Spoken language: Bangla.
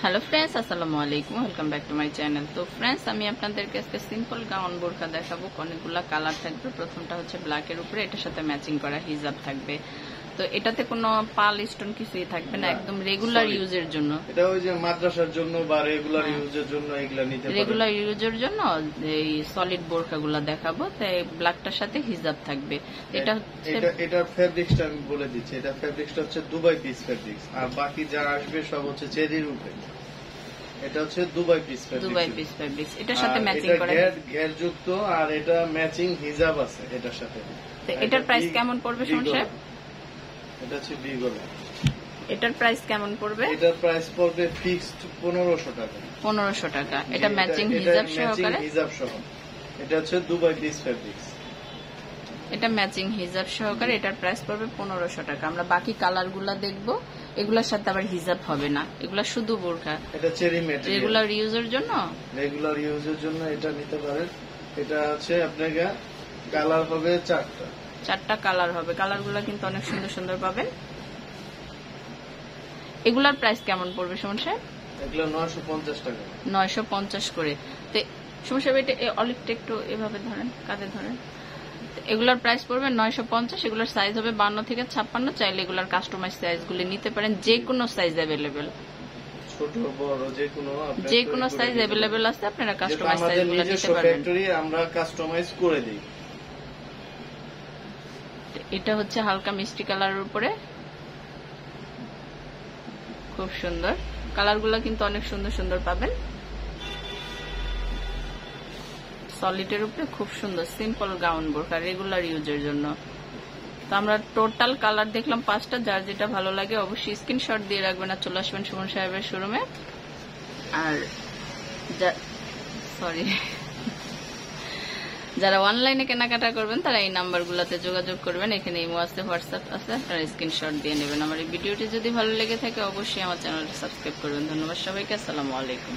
হ্যালো ফ্রেন্ডস, আসসালামু আলাইকুম, welcome back to my channel. তো ফ্রেন্ডস, আমি আপনাদেরকে আজকে সিম্পল গাউন বোরকা দেখাবো। অনেকগুলা কালার থাকবে। প্রথমটা হচ্ছে ব্ল্যাকের উপরে, এটার সাথে ম্যাচিং করা হিজাব থাকবে। তো এটাতে কোনো পাল স্টোন কিছুই থাকবে না, একদম রেগুলার ইউজের জন্য। এটা ওই যে মাদ্রাসার জন্য বা রেগুলার ইউজের জন্য এগুলা নিতে পারেন। রেগুলার ইউজের জন্য এই সলিড বোরকাগুলো দেখাবো। তাই ব্ল্যাকটার সাথে হিজাব থাকবে। এটার ফেব্রিক্সটা আমি বলে দিচ্ছি। এটা ফেব্রিক্সটা হচ্ছে দুবাই পিস ফেব্রিক্স, আর বাকি যা আসবে সব হচ্ছে চেরির উপরে। এটা হচ্ছে দুবাই পিস ফেব্রিক্স। এটার সাথে ম্যাচিং করা ঘের যুক্ত, আর এটা ম্যাচিং হিজাব আছে এটার সাথে। তো এটার প্রাইস কেমন পড়বে শুনছে? এটা হচ্ছে বি গলা। এটার প্রাইস কেমন পড়বে? এটার প্রাইস পড়বে ফিক্সড 1500 টাকা। 1500 টাকা। এটা ম্যাচিং হিজাব সহকারে। হিজাব সহ। এটা হচ্ছে দুবাই পিস ফেব্রিক্স। এটা ম্যাচিং হিজাব সহকারে। এটার প্রাইস পড়বে 1500 টাকা। আমরা বাকি কালারগুলো দেখবো। এগুলোর সাথে আবার হিজাব হবে না, এগুলা শুধু বোরকা। এটা চেরি ম্যাটেরিয়াল। রেগুলার ইউজের জন্য এটা নিতে পারেন। এটা হচ্ছে আপনাকে কালার হবে 4টা কালার হবে। কালারগুলো কিন্তু অনেক সুন্দর সুন্দর পাবেন। এগুলার প্রাইস কেমন পড়বে সুমন সাহেব? এগুলো 950 টাকা। 950 করে। তো সুমন সাহেব, এটা অলিভটা একটু এভাবে ধরেন, কাঁধে ধরেন। এগুলার প্রাইস পড়বে 950। এগুলোর সাইজ হবে 52 থেকে 56। চাইলে এগুলার কাস্টমাইজ সাইজগুলো নিতে পারেন। যে কোনো সাইজ অ্যাভেলেবেল, ছোট বড় যে কোনো সাইজ অ্যাভেলেবেল আছে। আপনারা কাস্টমাইজ সাইজগুলো নিতে পারবেন। আমরা কাস্টমাইজ করে দিই। এটা হচ্ছে হালকা মিষ্টি কালারের উপরে, খুব সুন্দর। কালারগুলো কিন্তু অনেক সুন্দর সুন্দর পাবেন। সলিডের উপরে খুব সুন্দর সিম্পল গাউন বোরকা, রেগুলার ইউজের জন্য। তো আমরা টোটাল কালার দেখলাম 5টা। যার যেটা ভালো লাগে অবশ্যই স্ক্রিনশট দিয়ে রাখবেন আর চলে আসবেন সুমন সাহেবের শোরুমে। আর যারা অনলাইনে কেনাকাটা করবেন তারা এই নাম্বারগুলোতে যোগাযোগ করবেন। এখানে ইমো আছে, হোয়াটসঅ্যাপ আছে, আপনারা স্ক্রিনশট দিয়ে নেবেন। আমার এই ভিডিওটি যদি ভালো লেগে থাকে অবশ্যই আমার চ্যানেলটা সাবস্ক্রাইব করবেন। ধন্যবাদ সবাইকে, আসসালামু আলাইকুম।